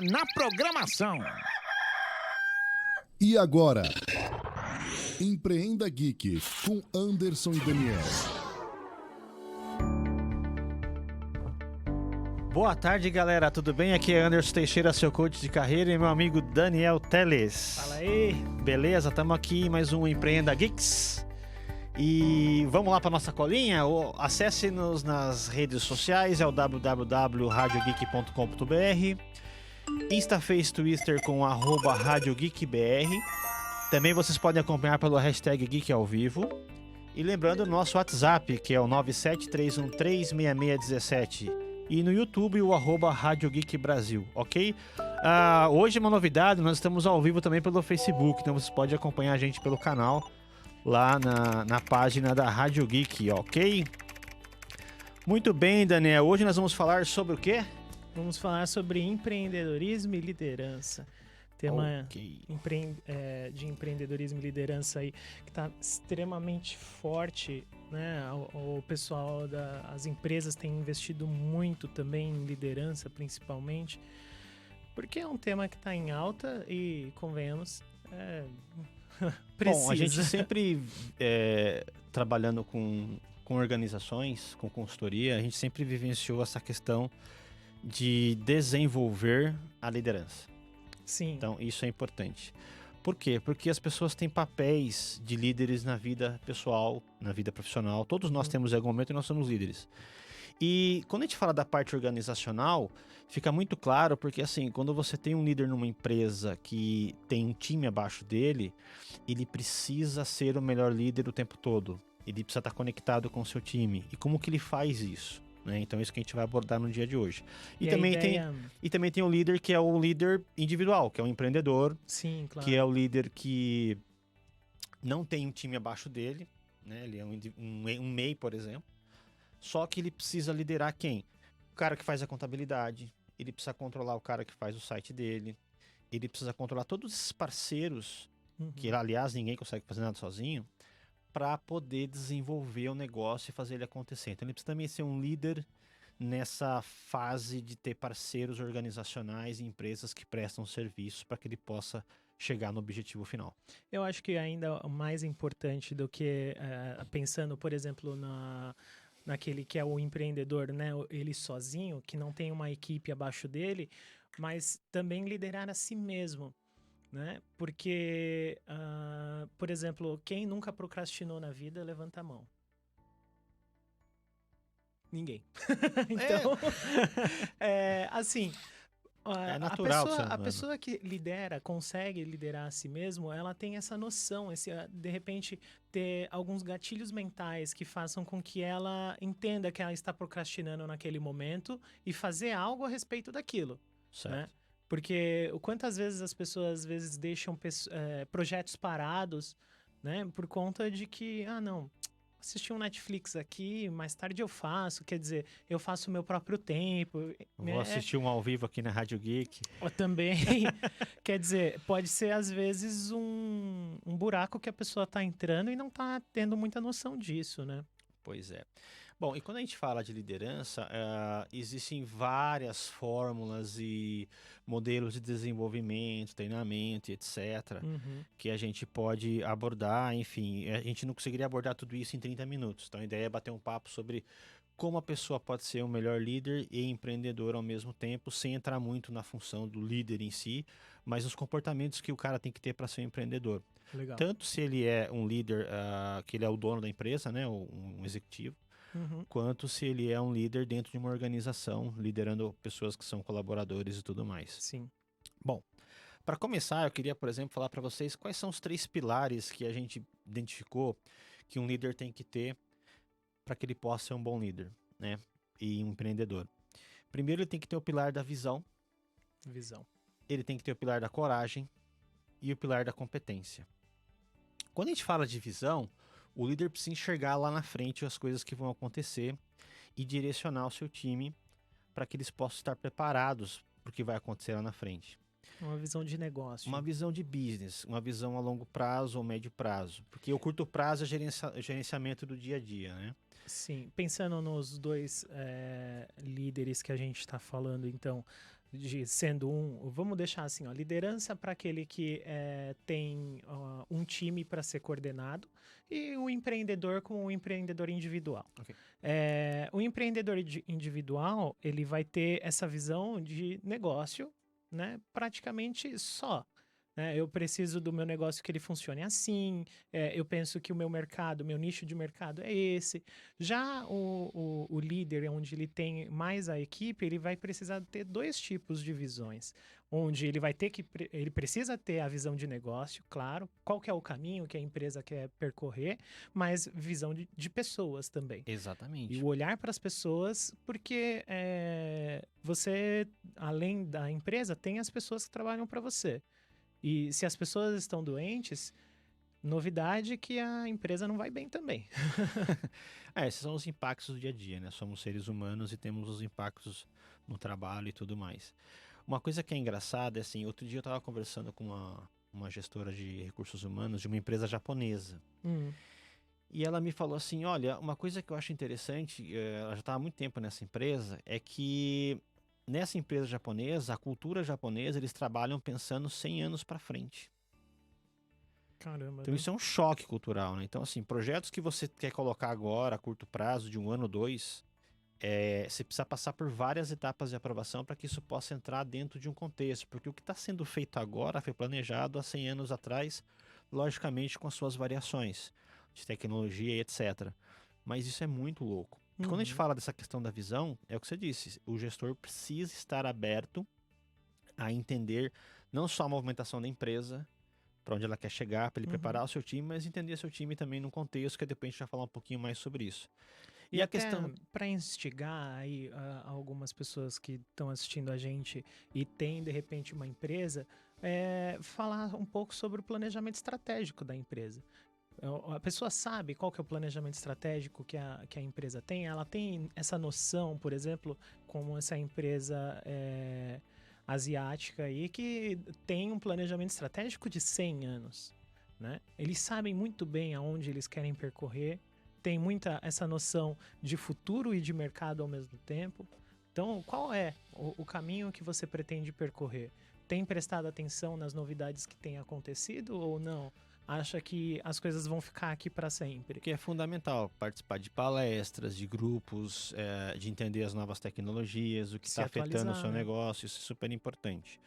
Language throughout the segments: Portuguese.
Na programação. E agora, Empreenda Geek com Anderson e Daniel. Boa tarde, galera. Tudo bem? Aqui é Anderson Teixeira, seu coach de carreira, e meu amigo Daniel Teles. Fala aí. Beleza? Estamos aqui em mais um Empreenda Geeks. E vamos lá para nossa colinha? Acesse-nos nas redes sociais, é o www.radiogeek.com.br, Insta, Face, Twitter com @RadioGeekBR. Também vocês podem acompanhar pelo hashtag Geek ao Vivo. E lembrando o nosso WhatsApp, que é o 973136617. E no YouTube o @Rádio Geek Brasil, ok? Hoje uma novidade, nós estamos ao vivo também pelo Facebook, então você pode acompanhar a gente pelo canal, lá na página da Rádio Geek, ok? Muito bem, Daniel, hoje nós vamos falar sobre o quê? Vamos falar sobre empreendedorismo e liderança. Tema Ok. de empreendedorismo e liderança aí que está extremamente forte, né? O pessoal as empresas têm investido muito também em liderança, principalmente, porque é um tema que está em alta e, convenhamos, precisa. Bom, a gente sempre, trabalhando com organizações, com consultoria, a gente sempre vivenciou essa questão de desenvolver a liderança. Sim. Então, isso é importante. Por quê? Porque as pessoas têm papéis de líderes na vida pessoal, na vida profissional. Todos nós temos em algum momento e nós somos líderes. E quando a gente fala da parte organizacional, fica muito claro porque, assim, quando você tem um líder numa empresa que tem um time abaixo dele, ele precisa ser o melhor líder o tempo todo. Ele precisa estar conectado com o seu time. E como que ele faz isso? Né? Então, é isso que a gente vai abordar no dia de hoje. E também tem o líder que é o líder individual, que é o empreendedor. Sim, claro. Que é o líder que não tem um time abaixo dele, né? Ele é um MEI, por exemplo. Só que ele precisa liderar quem? O cara que faz a contabilidade, ele precisa controlar o cara que faz o site dele, ele precisa controlar todos esses parceiros, que aliás ninguém consegue fazer nada sozinho, para poder desenvolver o negócio e fazer ele acontecer. Então ele precisa também ser um líder nessa fase de ter parceiros organizacionais e empresas que prestam serviços para que ele possa chegar no objetivo final. Eu acho que ainda o mais importante do que pensando, por exemplo, naquele que é o empreendedor, né? Ele sozinho, que não tem uma equipe abaixo dele, mas também liderar a si mesmo, né? Porque, por exemplo, quem nunca procrastinou na vida, levanta a mão. Ninguém. Então, assim, É natural do ser a humano. pessoa que consegue liderar a si mesmo, ela tem essa noção, de repente ter alguns gatilhos mentais que façam com que ela entenda que ela está procrastinando naquele momento e fazer algo a respeito daquilo, Certo. né? Porque quantas vezes as pessoas às vezes deixam projetos parados, né? Por conta de que, não, assisti um Netflix aqui, mais tarde eu faço, quer dizer, eu faço o meu próprio tempo. Vou assistir um ao vivo aqui na Rádio Geek. Também, quer dizer, pode ser às vezes um buraco que a pessoa tá entrando e não tá tendo muita noção disso, né? Pois é. Bom, e quando a gente fala de liderança, existem várias fórmulas e modelos de desenvolvimento, treinamento, etc., que a gente pode abordar. Enfim, a gente não conseguiria abordar tudo isso em 30 minutos. Então, a ideia é bater um papo sobre como a pessoa pode ser um melhor líder e empreendedor ao mesmo tempo, sem entrar muito na função do líder em si, mas os comportamentos que o cara tem que ter para ser um empreendedor. Legal. Tanto se ele é um líder, que ele é o dono da empresa, né, um executivo, quanto se ele é um líder dentro de uma organização, liderando pessoas que são colaboradores e tudo mais. Sim. Bom, para começar, eu queria, por exemplo, falar para vocês quais são os 3 pilares que a gente identificou que um líder tem que ter para que ele possa ser um bom líder, né, e um empreendedor. Primeiro, ele tem que ter o pilar da visão. Ele tem que ter o pilar da coragem e o pilar da competência. Quando a gente fala de visão, o líder precisa enxergar lá na frente as coisas que vão acontecer e direcionar o seu time para que eles possam estar preparados para o que vai acontecer lá na frente. Uma visão de negócio. Uma visão de business, uma visão a longo prazo ou médio prazo. Porque o curto prazo é gerenciamento do dia a dia, né? Sim, pensando nos dois líderes que a gente está falando, então, de sendo vamos deixar assim, ó, liderança para aquele que tem um time para ser coordenado e o empreendedor como um empreendedor individual. Ok. O empreendedor individual, ele vai ter essa visão de negócio, né, praticamente só. Né? Eu preciso do meu negócio que ele funcione assim, eu penso que o meu mercado, meu nicho de mercado é esse. Já o líder, onde ele tem mais a equipe, ele vai precisar ter dois tipos de visões. Onde ele vai ter ele precisa ter a visão de negócio, claro, qual que é o caminho que a empresa quer percorrer, mas visão de pessoas também. E Exatamente. o olhar para as pessoas, porque você, além da empresa, tem as pessoas que trabalham para você. E se as pessoas estão doentes, novidade que a empresa não vai bem também. Esses são os impactos do dia a dia, né? Somos seres humanos e temos os impactos no trabalho e tudo mais. Uma coisa que é engraçada é assim, outro dia eu estava conversando com uma gestora de recursos humanos de uma empresa japonesa. E ela me falou assim, olha, uma coisa que eu acho interessante, ela já estava há muito tempo nessa empresa, é que nessa empresa japonesa, a cultura japonesa, eles trabalham pensando 100 anos para frente. Caramba. Então isso é um choque cultural, né? Então assim, projetos que você quer colocar agora a curto prazo, de 1 ano ou 2, você precisa passar por várias etapas de aprovação para que isso possa entrar dentro de um contexto, porque o que está sendo feito agora foi planejado há 100 anos atrás, logicamente com as suas variações de tecnologia e etc. Mas isso é muito louco. E quando a gente fala dessa questão da visão, é o que você disse, o gestor precisa estar aberto a entender não só a movimentação da empresa, para onde ela quer chegar, para ele preparar o seu time, mas entender seu time também no contexto, que depois a gente vai falar um pouquinho mais sobre isso. E a questão, para instigar aí algumas pessoas que estão assistindo a gente e tem de repente uma empresa, falar um pouco sobre o planejamento estratégico da empresa. A pessoa sabe qual que é o planejamento estratégico que a empresa tem? Ela tem essa noção, por exemplo, como essa empresa asiática aí, que tem um planejamento estratégico de 100 anos, né? Eles sabem muito bem aonde eles querem percorrer, tem muita essa noção de futuro e de mercado ao mesmo tempo. Então, qual é o caminho que você pretende percorrer? Tem prestado atenção nas novidades que têm acontecido ou não? Acha que as coisas vão ficar aqui para sempre? Que é fundamental participar de palestras, de grupos, de entender as novas tecnologias, o que está afetando o seu negócio, isso é super importante.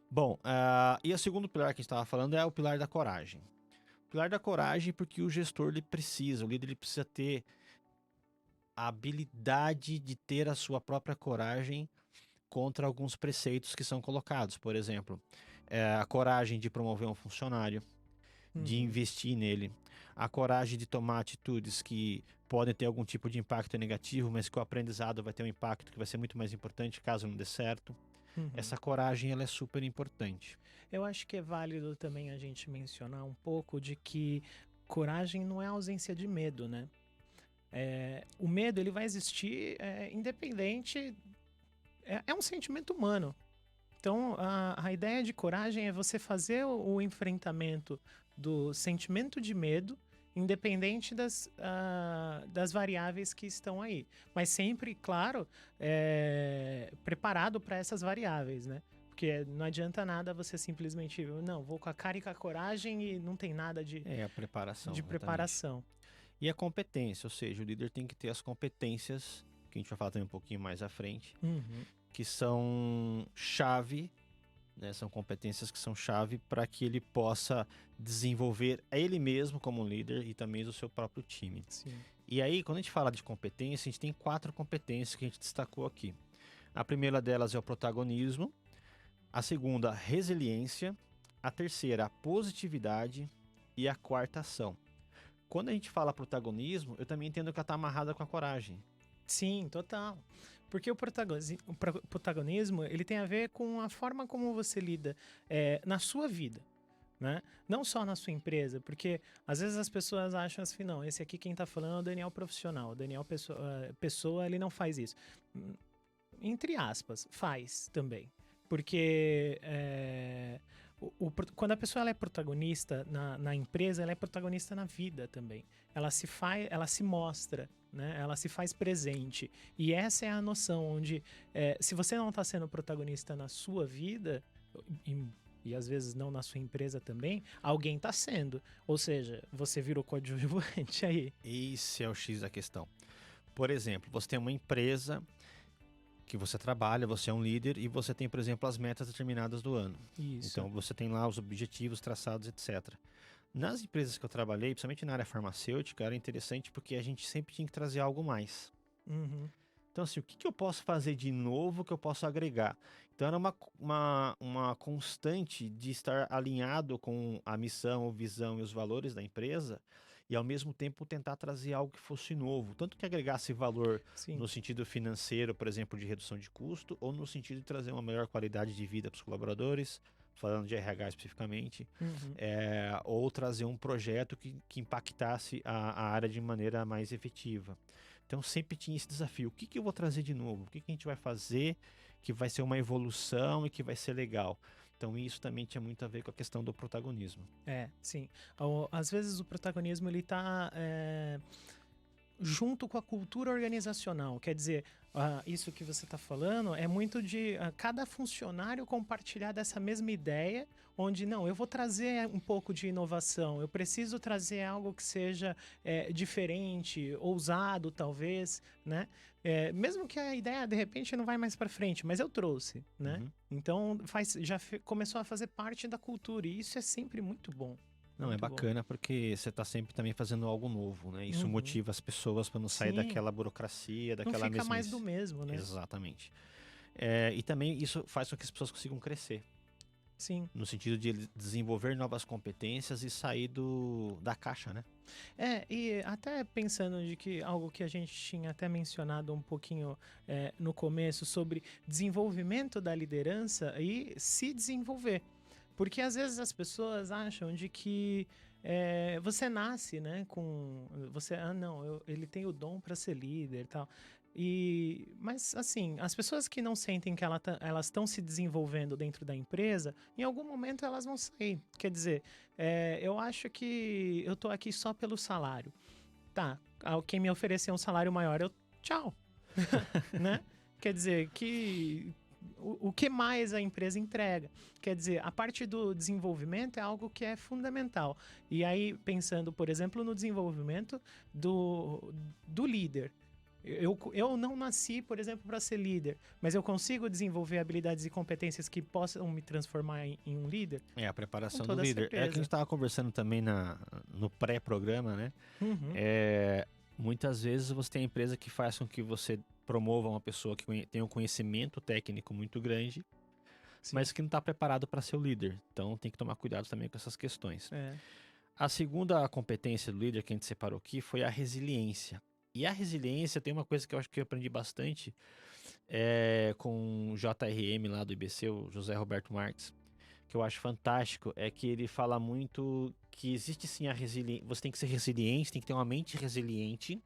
Bom, e o segundo pilar que a gente estava falando é o pilar da coragem. O pilar da coragem porque o gestor ele precisa, o líder ele precisa ter a habilidade de ter a sua própria coragem contra alguns preceitos que são colocados. Por exemplo, a coragem de promover um funcionário, de investir nele, a coragem de tomar atitudes que podem ter algum tipo de impacto negativo, mas que o aprendizado vai ter um impacto que vai ser muito mais importante caso não dê certo. Essa coragem ela é super importante. Eu acho que é válido também a gente mencionar um pouco de que coragem não é ausência de medo, né? O medo ele vai existir independente, é um sentimento humano. Então, a ideia de coragem é você fazer o enfrentamento do sentimento de medo, independente das variáveis que estão aí. Mas sempre, claro, preparado para essas variáveis, né? Porque não adianta nada você simplesmente, não, vou com a cara e com a coragem e não tem nada de a preparação. de preparação. E a competência, ou seja, o líder tem que ter as competências, que a gente vai falar também um pouquinho mais à frente, que são chave, né? São competências que são chave para que ele possa desenvolver ele mesmo como líder e também o seu próprio time. Sim. E aí, quando a gente fala de competência, a gente tem 4 competências que a gente destacou aqui. A primeira delas é o protagonismo, a segunda, resiliência, a terceira, a positividade e a quarta, ação. Quando a gente fala protagonismo, eu também entendo que ela está amarrada com a coragem. Sim, total. Porque o protagonismo, ele tem a ver com a forma como você lida na sua vida, né? Não só na sua empresa, porque às vezes as pessoas acham assim, não, esse aqui quem tá falando é o Daniel profissional, o Daniel pessoa, ele não faz isso. Entre aspas, faz também. Porque quando a pessoa ela é protagonista na empresa, ela é protagonista na vida também. Ela se mostra, né? Ela se faz presente. E essa é a noção onde, se você não está sendo protagonista na sua vida, e às vezes não na sua empresa também, alguém está sendo. Ou seja, você virou coadjuvante aí. Esse é o X da questão. Por exemplo, você tem uma empresa que você trabalha, você é um líder e você tem, por exemplo, as metas determinadas do ano. Isso. Então, você tem lá os objetivos traçados, etc. Nas empresas que eu trabalhei, principalmente na área farmacêutica, era interessante porque a gente sempre tinha que trazer algo mais. Uhum. Então, assim, o que eu posso fazer de novo que eu posso agregar? Então, era uma constante de estar alinhado com a missão, a visão e os valores da empresa e, ao mesmo tempo, tentar trazer algo que fosse novo. Tanto que agregasse valor Sim. no sentido financeiro, por exemplo, de redução de custo, ou no sentido de trazer uma melhor qualidade de vida para os colaboradores, falando de RH especificamente, Uhum. ou trazer um projeto que impactasse a área de maneira mais efetiva. Então sempre tinha esse desafio. O que eu vou trazer de novo? O que a gente vai fazer que vai ser uma evolução e que vai ser legal? Então isso também tinha muito a ver com a questão do protagonismo. Sim. Às vezes o protagonismo ele tá junto com a cultura organizacional. Quer dizer, isso que você está falando é muito de cada funcionário compartilhar dessa mesma ideia, onde não, eu vou trazer um pouco de inovação, eu preciso trazer algo que seja diferente, ousado talvez, né? Mesmo que a ideia de repente não vai mais para frente, mas eu trouxe, né? Uhum. Então começou a fazer parte da cultura e isso é sempre muito bom. Não, é Muito bom. bacana porque você está sempre também fazendo algo novo, né? Isso Uhum. motiva as pessoas para não sair Sim. daquela burocracia, daquela Não fica mesmice. mais do mesmo, né? Exatamente. E também isso faz com que as pessoas consigam crescer, Sim. no sentido de desenvolver novas competências e sair da caixa, né? E até pensando de que algo que a gente tinha até mencionado um pouquinho no começo sobre desenvolvimento da liderança e se desenvolver. Porque às vezes as pessoas acham de que você nasce, né, com... ele tem o dom para ser líder e tal. Mas, assim, as pessoas que não sentem que elas estão se desenvolvendo dentro da empresa, em algum momento elas vão sair. Quer dizer, eu acho que eu tô aqui só pelo salário. Tá, quem me oferecer um salário maior, tchau. Né? Quer dizer, o que mais a empresa entrega? Quer dizer, a parte do desenvolvimento é algo que é fundamental. E aí, pensando, por exemplo, no desenvolvimento do líder. Eu não nasci, por exemplo, para ser líder, mas eu consigo desenvolver habilidades e competências que possam me transformar em um líder? A preparação Com do toda líder. É o que a certeza. gente estava conversando também no pré-programa, né? Uhum. Muitas vezes você tem a empresa que faz com que você promova uma pessoa que tem um conhecimento técnico muito grande, Sim. mas que não está preparado para ser o líder. Então tem que tomar cuidado também com essas questões. É. A segunda competência do líder que a gente separou aqui foi a resiliência. E a resiliência tem uma coisa que eu acho que eu aprendi bastante com o JRM lá do IBC, o José Roberto Marques, que eu acho fantástico, é que ele fala muito que existe sim a resiliência, você tem que ser resiliente, tem que ter uma mente resiliente,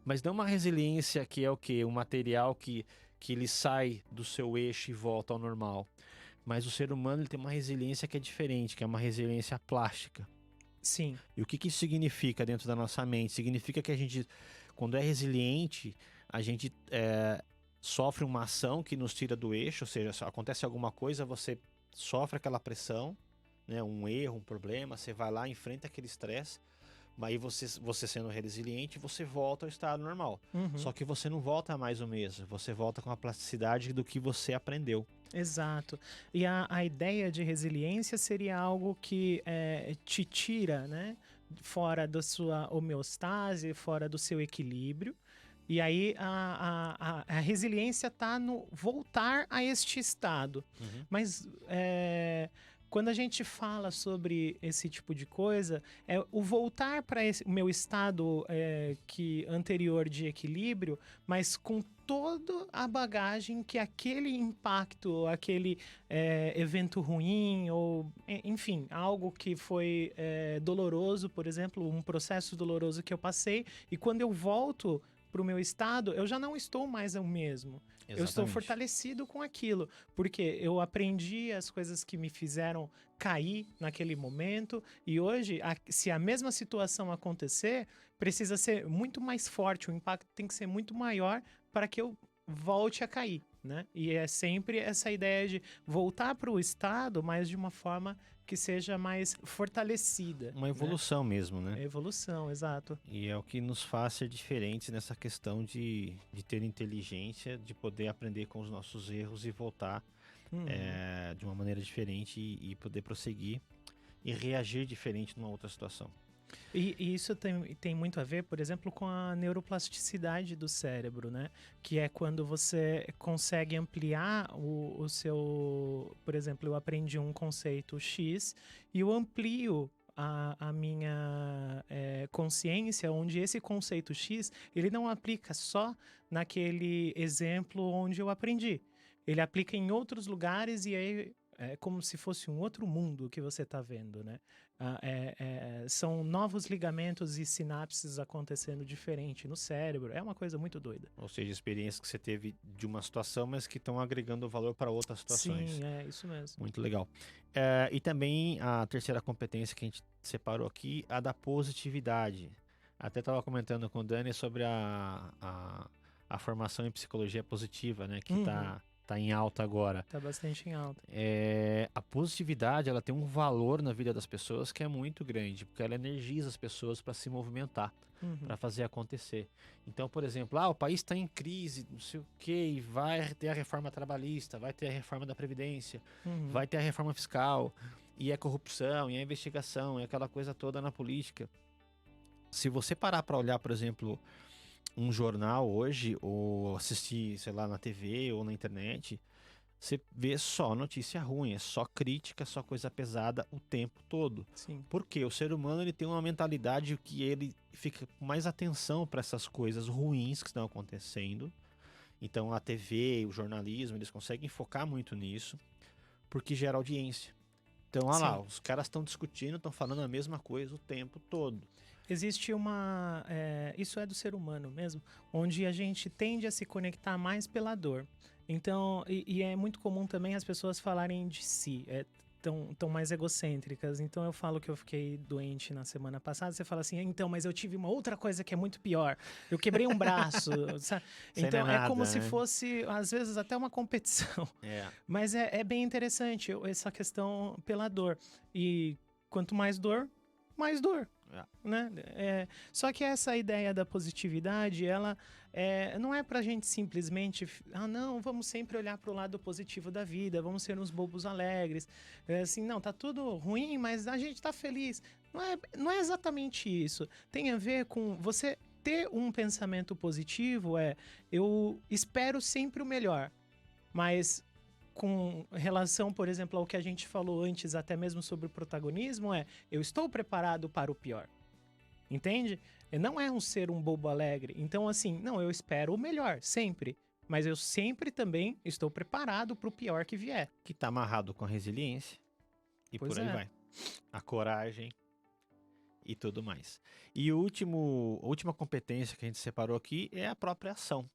mas não uma resiliência que é o quê? Um material que ele sai do seu eixo e volta ao normal. Mas o ser humano ele tem uma resiliência que é diferente, que é uma resiliência plástica. Sim. E o que isso significa dentro da nossa mente? Significa que a gente, quando é resiliente, a gente sofre uma ação que nos tira do eixo, ou seja, se acontece alguma coisa, você sofre aquela pressão, né, um erro, um problema, você vai lá, enfrenta aquele estresse, mas aí você sendo resiliente, você volta ao estado normal. Uhum. Só que você não volta mais o mesmo, você volta com a plasticidade do que você aprendeu. Exato. E a ideia de resiliência seria algo que te tira, né, fora da sua homeostase, fora do seu equilíbrio. E aí a resiliência está no voltar a este estado. Uhum. Mas quando a gente fala sobre esse tipo de coisa, é o voltar para o meu estado anterior de equilíbrio, mas com toda a bagagem que aquele impacto, aquele evento ruim, ou enfim, algo que foi doloroso, por exemplo, um processo doloroso que eu passei, e quando eu volto para o meu estado, eu já não estou mais o mesmo. eu estou Exatamente. fortalecido com aquilo, porque eu aprendi as coisas que me fizeram cair naquele momento, e hoje, se a mesma situação acontecer, precisa ser muito mais forte, o impacto tem que ser muito maior para que eu volte a cair, né? E é sempre essa ideia de voltar para o estado, mas de uma forma que seja mais fortalecida. Uma evolução mesmo, Né? né? É evolução, exato. E é o que nos faz ser diferentes nessa questão de ter inteligência, de poder aprender com os nossos erros e voltar Uhum. de uma maneira diferente e poder prosseguir e reagir diferente numa outra situação. E isso tem muito a ver, por exemplo, com a neuroplasticidade do cérebro, né? Que é quando você consegue ampliar o seu... Por exemplo, eu aprendi um conceito X e eu amplio a minha consciência, onde esse conceito X, ele não aplica só naquele exemplo onde eu aprendi. Ele aplica em outros lugares e aí é como se fosse um outro mundo que você está vendo, né? São novos ligamentos e sinapses acontecendo diferente no cérebro. É uma coisa muito doida. Ou seja, experiências que você teve de uma situação, mas que estão agregando valor para outras situações. Sim, é isso mesmo. Muito legal. E também a terceira competência que a gente separou aqui, a da positividade. Até estava comentando com o Dani sobre a formação em psicologia positiva, né? Que tá em alta agora. Tá bastante em alta. A positividade, ela tem um valor na vida das pessoas que é muito grande, porque ela energiza as pessoas para se movimentar, para fazer acontecer. Então, por exemplo, o país está em crise, não sei o quê, vai ter a reforma trabalhista, vai ter a reforma da Previdência, vai ter a reforma fiscal, e é corrupção, e é investigação, é aquela coisa toda na política. Se você parar para olhar, por exemplo, um jornal hoje, ou assistir, sei lá, na TV ou na internet, você vê só notícia ruim, é só crítica, só coisa pesada o tempo todo. Sim. Porque o ser humano ele tem uma mentalidade que ele fica com mais atenção para essas coisas ruins que estão acontecendo. Então a TV, o jornalismo, eles conseguem focar muito nisso, porque gera audiência. Então, olha lá, os caras estão discutindo, estão falando a mesma coisa o tempo todo. Existe uma... isso é do ser humano mesmo, onde a gente tende a se conectar mais pela dor. Então, e é muito comum também as pessoas falarem de si, tão mais egocêntricas. Então, eu falo que eu fiquei doente na semana passada, você fala assim, então, mas eu tive uma outra coisa que é muito pior. Eu quebrei um braço, sabe? Então, não é nada, como se né? fosse, às vezes, até uma competição. Mas é bem interessante essa questão pela dor. E quanto mais dor, né? Só que essa ideia da positividade, ela não é pra gente simplesmente, não, vamos sempre olhar pro lado positivo da vida, vamos ser uns bobos alegres, assim, não, tá tudo ruim, mas a gente tá feliz. Não é exatamente isso. Tem a ver com você ter um pensamento positivo, eu espero sempre o melhor, mas com relação, por exemplo, ao que a gente falou antes, até mesmo sobre o protagonismo, eu estou preparado para o pior. Entende? Não é ser um bobo alegre. Então, assim, não, eu espero o melhor, sempre. Mas eu sempre também estou preparado para o pior que vier. Que tá amarrado com a resiliência e Pois por aí é. vai. A coragem e tudo mais. E a última competência que a gente separou aqui é a própria ação.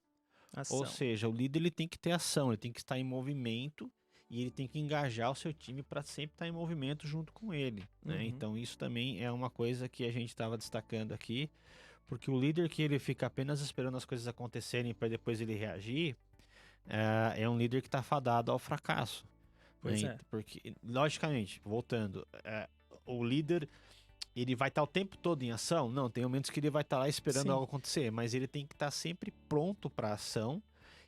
Ação. Ou seja, o líder ele tem que ter ação, ele tem que estar em movimento e ele tem que engajar o seu time para sempre estar em movimento junto com ele, né? Uhum. Então isso também é uma coisa que a gente estava destacando aqui, porque o líder que ele fica apenas esperando as coisas acontecerem para depois ele reagir, é um líder que está fadado ao fracasso. Pois né? é. Porque, logicamente, voltando, o líder ele vai estar o tempo todo em ação? Não, tem momentos que ele vai estar lá esperando Sim. algo acontecer, mas ele tem que estar sempre pronto para ação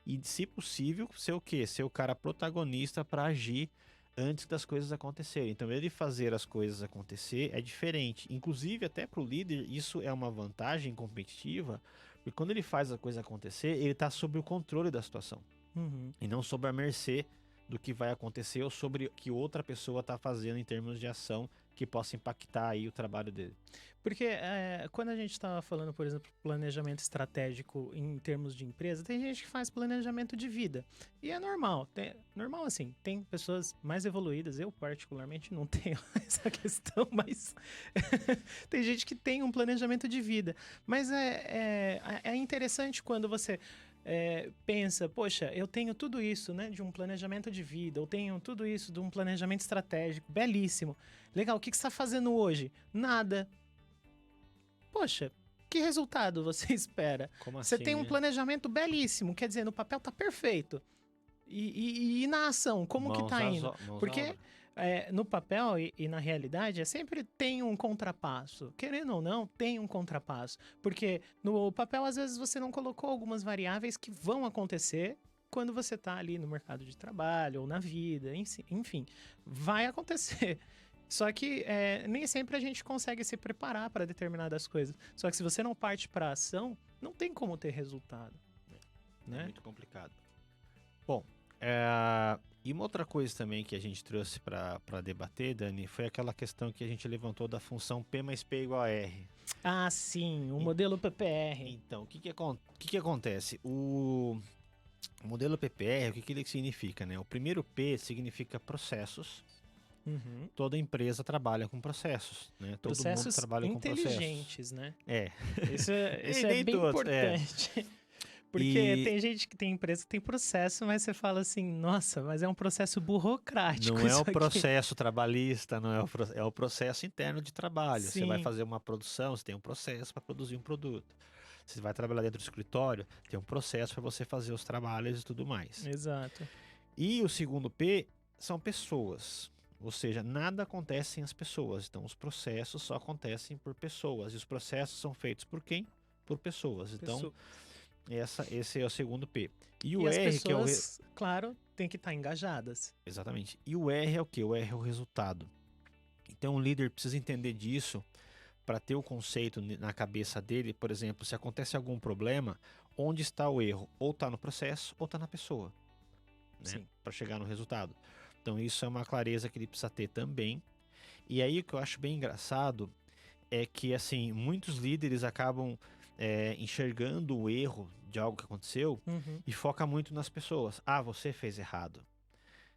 e, se possível, ser o quê? Ser o cara protagonista para agir antes das coisas acontecerem. Então, ele fazer as coisas acontecer é diferente. Inclusive, até para o líder, isso é uma vantagem competitiva, porque quando ele faz a coisa acontecer, ele está sob o controle da situação Uhum. e não sob a mercê do que vai acontecer ou sobre o que outra pessoa está fazendo em termos de ação que possa impactar aí o trabalho dele. Porque quando a gente estava falando, por exemplo, planejamento estratégico em termos de empresa, tem gente que faz planejamento de vida. E é normal. Normal assim, tem pessoas mais evoluídas. Eu, particularmente, não tenho essa questão, mas tem gente que tem um planejamento de vida. Mas é interessante quando você pensa, poxa, eu tenho tudo isso, né, de um planejamento de vida, eu tenho tudo isso de um planejamento estratégico, belíssimo. Legal, o que você está fazendo hoje? Nada. Poxa, que resultado você espera? Como Você assim, tem um né? planejamento belíssimo, quer dizer, no papel tá perfeito. E na ação, como que Mãos tá às indo? o- mãos à Porque obra. no papel e na realidade sempre tem um contrapasso. Querendo ou não, tem um contrapasso. Porque no papel, às vezes, você não colocou algumas variáveis que vão acontecer quando você tá ali no mercado de trabalho ou na vida, enfim, vai acontecer. Só que nem sempre a gente consegue se preparar para determinadas coisas. Só que se você não parte para ação, não tem como ter resultado. É Né? muito complicado. Bom, e uma outra coisa também que a gente trouxe para debater, Dani, foi aquela questão que a gente levantou da função P mais P igual a R. Ah, sim, o E- modelo PPR. Então, o que que acontece? O modelo PPR, o que que ele significa, né? O primeiro P significa processos. Uhum. Toda empresa trabalha com processos, né? Todo mundo Processos trabalha com processos. inteligentes, né? É. Isso E é nem bem todos, importante. Porque E tem gente que tem empresa que tem processo, mas você fala assim, nossa, mas é um processo burocrático não é isso o aqui. processo trabalhista, não é é o processo interno de trabalho. Você vai Sim, fazer uma produção, você tem um processo para produzir um produto. Você vai trabalhar dentro do escritório, tem um processo para você fazer os trabalhos e tudo mais. exato. E o segundo P são pessoas. Ou seja, nada acontece sem as pessoas. Então, os processos só acontecem por pessoas. E os processos são feitos por quem? Por pessoas. Então, Pessoa- esse é o segundo P. E o E as R, que é o. pessoas, claro, tem que estar engajadas. Exatamente. E o R é o quê? O R é o resultado. Então, o líder precisa entender disso para ter o conceito na cabeça dele. Por exemplo, se acontece algum problema, onde está o erro? Ou está no processo, ou está na pessoa, né? Sim. Para chegar no resultado. Então, isso é uma clareza que ele precisa ter também. E aí, o que eu acho bem engraçado é que, assim, muitos líderes acabam enxergando o erro de algo que aconteceu Uhum. e foca muito nas pessoas. Ah, você fez errado.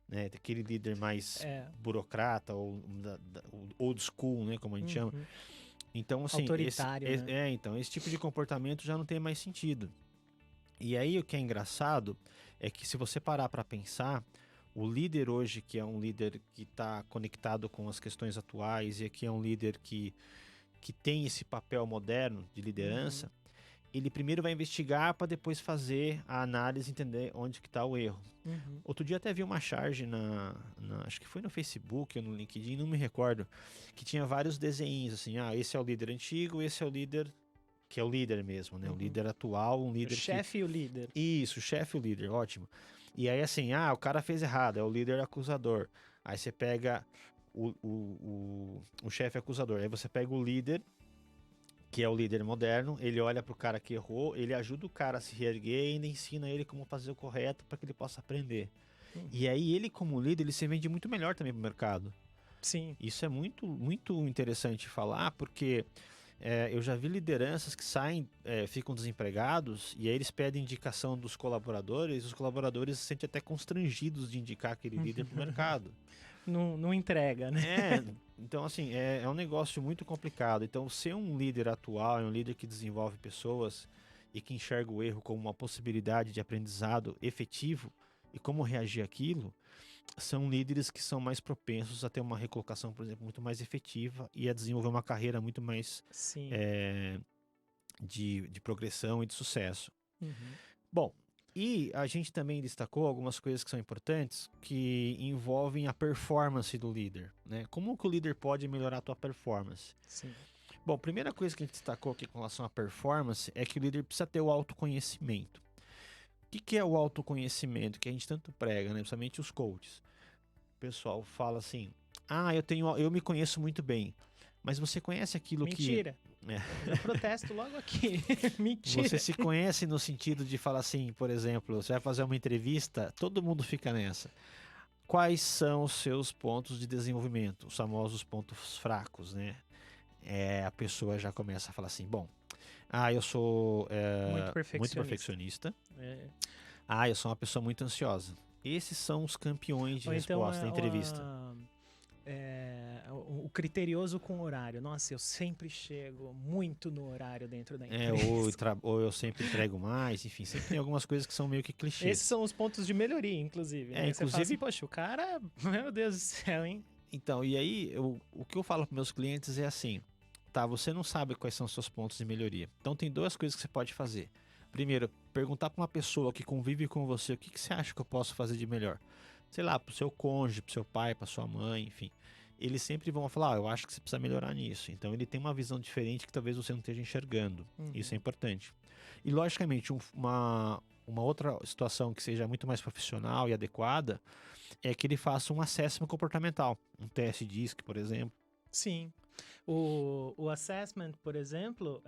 Né? Aquele líder mais É. burocrata ou o old school, né? Como a gente chama. Uhum. Então, assim, Autoritário, né? então, esse tipo de comportamento já não tem mais sentido. E aí, o que é engraçado é que se você parar para pensar, o líder hoje, que é um líder que está conectado com as questões atuais e que é um líder que tem esse papel moderno de liderança, ele primeiro vai investigar para depois fazer a análise e entender onde que está o erro. Uhum. Outro dia até vi uma charge acho que foi no Facebook ou no LinkedIn, não me recordo, que tinha vários desenhos assim, esse é o líder antigo, esse é o líder que é o líder mesmo, né? O Uhum. líder atual, um O líder que... chefe e o líder. Isso, o chefe e o líder, ótimo. E aí assim, o cara fez errado, é o líder acusador. Aí você pega o chefe acusador, aí você pega o líder, que é o líder moderno, ele olha pro cara que errou, ele ajuda o cara a se reerguer e ainda ensina ele como fazer o correto para que ele possa aprender. Uhum. E aí ele, como líder, ele se vende muito melhor também pro mercado. Sim. Isso é muito, muito interessante falar, porque eu já vi lideranças que saem, ficam desempregados, e aí eles pedem indicação dos colaboradores, e os colaboradores se sentem até constrangidos de indicar aquele líder pro mercado. Não entrega, né? Então assim, é um negócio muito complicado. Então ser um líder atual, é um líder que desenvolve pessoas e que enxerga o erro como uma possibilidade de aprendizado efetivo e como reagir àquilo, são líderes que são mais propensos a ter uma recolocação, por exemplo, muito mais efetiva e a desenvolver uma carreira muito mais Sim. de progressão e de sucesso. Uhum. Bom, e a gente também destacou algumas coisas que são importantes que envolvem a performance do líder, né? Como que o líder pode melhorar a tua performance? Sim. Bom, a primeira coisa que a gente destacou aqui com relação à performance é que o líder precisa ter o autoconhecimento. O que é o autoconhecimento que a gente tanto prega, né? Principalmente os coaches. O pessoal fala assim, eu me conheço muito bem, mas você conhece aquilo Mentira. que... Eu protesto logo aqui. Mentira. Você se conhece no sentido de falar assim, por exemplo, você vai fazer uma entrevista, todo mundo fica nessa. Quais são os seus pontos de desenvolvimento? Os famosos pontos fracos, né? A pessoa já começa a falar assim, bom, eu sou muito perfeccionista. Eu sou uma pessoa muito ansiosa. Esses são os campeões de Ou então resposta da entrevista. o o criterioso com o horário. Nossa, eu sempre chego muito no horário dentro da É, empresa. ou eu sempre entrego mais, enfim, sempre tem algumas coisas que são meio que clichês. Esses são os pontos de melhoria, inclusive. É, Né? Você fala assim, inclusive- poxa, o cara, meu Deus do céu, hein? Então, e aí, o que eu falo para meus clientes é assim, tá, você não sabe quais são os seus pontos de melhoria. Então, tem duas coisas que você pode fazer. Primeiro, perguntar para uma pessoa que convive com você, o que, que você acha que eu posso fazer de melhor? Sei lá, pro seu cônjuge, pro seu pai, pra sua mãe, enfim. Eles sempre vão falar, eu acho que você precisa melhorar nisso. Então, ele tem uma visão diferente que talvez você não esteja enxergando. Uhum. Isso é importante. E, logicamente, uma outra situação que seja muito mais profissional e adequada é que ele faça um assessment comportamental, um teste DISC, por exemplo. Sim. O assessment, por exemplo,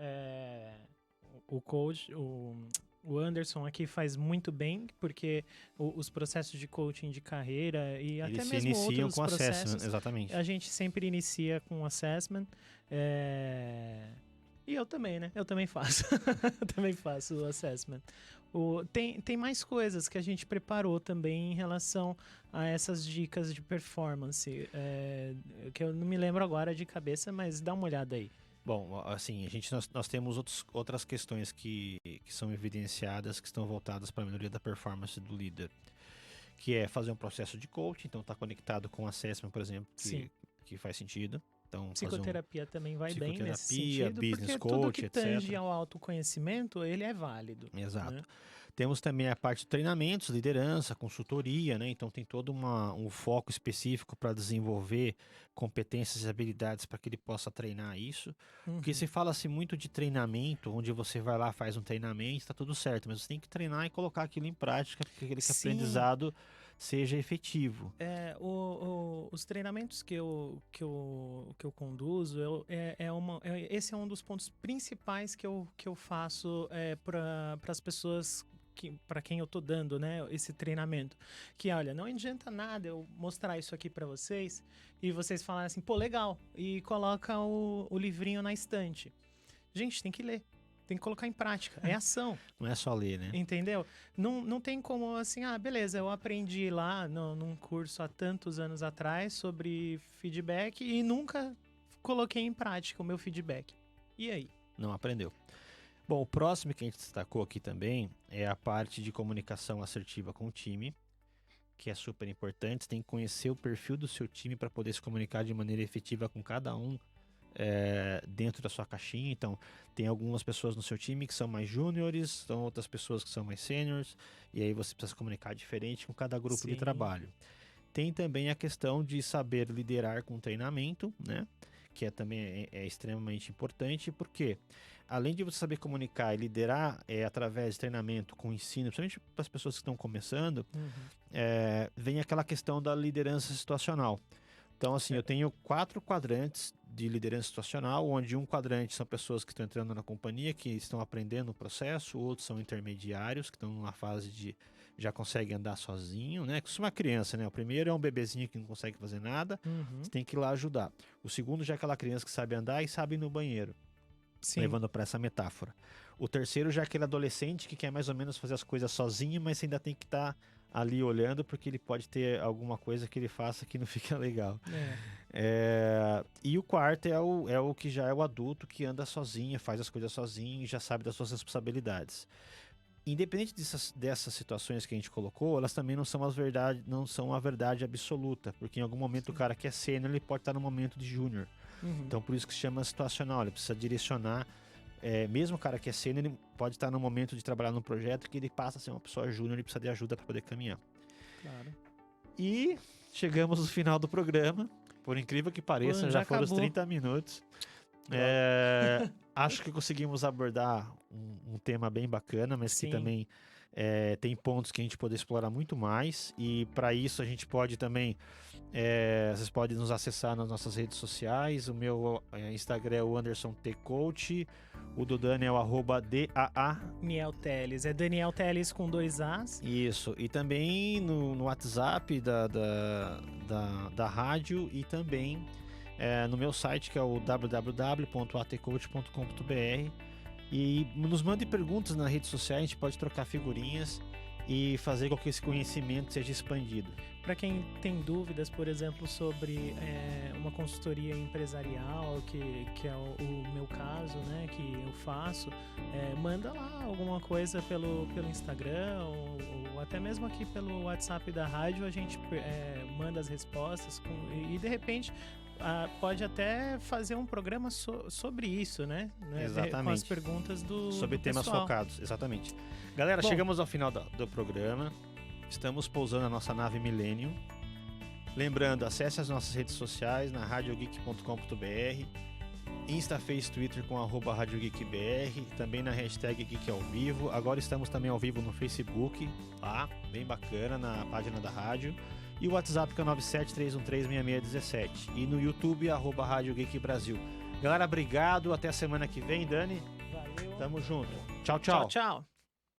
o coach, o Anderson aqui faz muito bem, porque os processos de coaching de carreira e até Eles se mesmo iniciam outros com assessment, processos, exatamente. a gente sempre inicia com assessment. E eu também, né? Eu também faço. Eu também faço o assessment. Tem mais coisas que a gente preparou também em relação a essas dicas de performance, que eu não me lembro agora de cabeça, mas dá uma olhada aí. Bom, assim, nós temos outras questões que são evidenciadas, que estão voltadas para a melhoria da performance do líder, que é fazer um processo de coaching, então tá conectado com assessment, por exemplo, Sim. que faz sentido. Então, Psicoterapia também vai bem nesse psicoterapia, sentido, business porque tudo coach, que etc. tange ao autoconhecimento, ele é válido. Exato. Né? Temos também a parte de treinamentos, liderança, consultoria, né? Então tem todo um foco específico para desenvolver competências e habilidades para que ele possa treinar isso. Porque Uhum. se fala-se muito de treinamento, onde você vai lá, faz um treinamento, está tudo certo, mas você tem que treinar e colocar aquilo em prática para que aquele Sim. aprendizado seja efetivo. Os treinamentos que eu conduzo, esse é um dos pontos principais que eu faço para as pessoas para quem eu tô dando, né, esse treinamento. Que, olha, não adianta nada eu mostrar isso aqui para vocês e vocês falarem assim, pô, legal, e coloca o livrinho na estante. Gente, tem que ler. Tem que colocar em prática. É ação. Não é só ler, né? Entendeu? Não tem como assim, beleza, eu aprendi lá num curso há tantos anos atrás sobre feedback e nunca coloquei em prática o meu feedback. E aí? Não aprendeu. Bom, o próximo que a gente destacou aqui também é a parte de comunicação assertiva com o time, que é super importante. Você tem que conhecer o perfil do seu time para poder se comunicar de maneira efetiva com cada um dentro da sua caixinha. Então, tem algumas pessoas no seu time que são mais júniores, são outras pessoas que são mais sêniores, e aí você precisa se comunicar diferente com cada grupo de Sim. trabalho. Tem também a questão de saber liderar com treinamento, né? Que também é extremamente importante, porque além de você saber comunicar e liderar através de treinamento com ensino, principalmente para as pessoas que estão começando, vem aquela questão da liderança situacional. Então, assim, eu tenho 4 quadrantes de liderança situacional, onde um quadrante são pessoas que estão entrando na companhia, que estão aprendendo o processo, outros são intermediários, que estão numa fase de já conseguem andar sozinho, né? Como uma criança, né? O primeiro é um bebezinho que não consegue fazer nada, você tem que ir lá ajudar. O segundo já é aquela criança que sabe andar e sabe ir no banheiro, Sim. levando para essa metáfora. O terceiro já é aquele adolescente que quer mais ou menos fazer as coisas sozinho, mas ainda tem que estar ali olhando, porque ele pode ter alguma coisa que ele faça que não fica legal. E o quarto é o que já é o adulto que anda sozinho, faz as coisas sozinho e já sabe das suas responsabilidades. Independente dessas situações que a gente colocou, elas também não são a verdade absoluta, porque em algum momento o cara que é sênior, ele pode estar no momento de júnior. Então por isso que se chama situacional, ele precisa direcionar. Mesmo o cara que é sênior, ele pode estar no momento de trabalhar num projeto que ele passa a ser uma pessoa júnior e precisa de ajuda para poder caminhar. Claro. E chegamos no final do programa. Por incrível que pareça, já foram os acabou. 30 minutos. Acho que conseguimos abordar um tema bem bacana, mas Sim. que também tem pontos que a gente pode explorar muito mais. E para isso a gente pode também... vocês podem nos acessar nas nossas redes sociais. O meu Instagram é o Anderson T Coach. O do Dani é o @DAA. Daniel Teles. É Daniel Teles com 2 As. Isso. E também no WhatsApp da rádio e também no meu site, que é o www.atcoach.com.br. E nos mande perguntas na rede social, a gente pode trocar figurinhas e fazer com que esse conhecimento seja expandido. Para quem tem dúvidas, por exemplo, sobre uma consultoria empresarial, que é o meu caso, né, que eu faço, manda lá alguma coisa pelo Instagram ou até mesmo aqui pelo WhatsApp da rádio, a gente manda as respostas e de repente pode até fazer um programa sobre isso, né? Exatamente. Com as perguntas sobre do temas pessoal. focados, exatamente. Galera, Bom, chegamos ao final do programa. Estamos pousando a nossa nave Millennium. Lembrando, acesse as nossas redes sociais na radiogeek.com.br, Insta, Face, Twitter com @radiogeekbr, também na hashtag Geek ao Vivo. Agora estamos também ao vivo no Facebook, tá? Bem bacana, na página da rádio. E o WhatsApp que é 973136617. E no YouTube, @Rádio Geek Brasil. Galera, obrigado. Até a semana que vem, Dani. valeu. Tamo junto. Tchau, Tchau, tchau.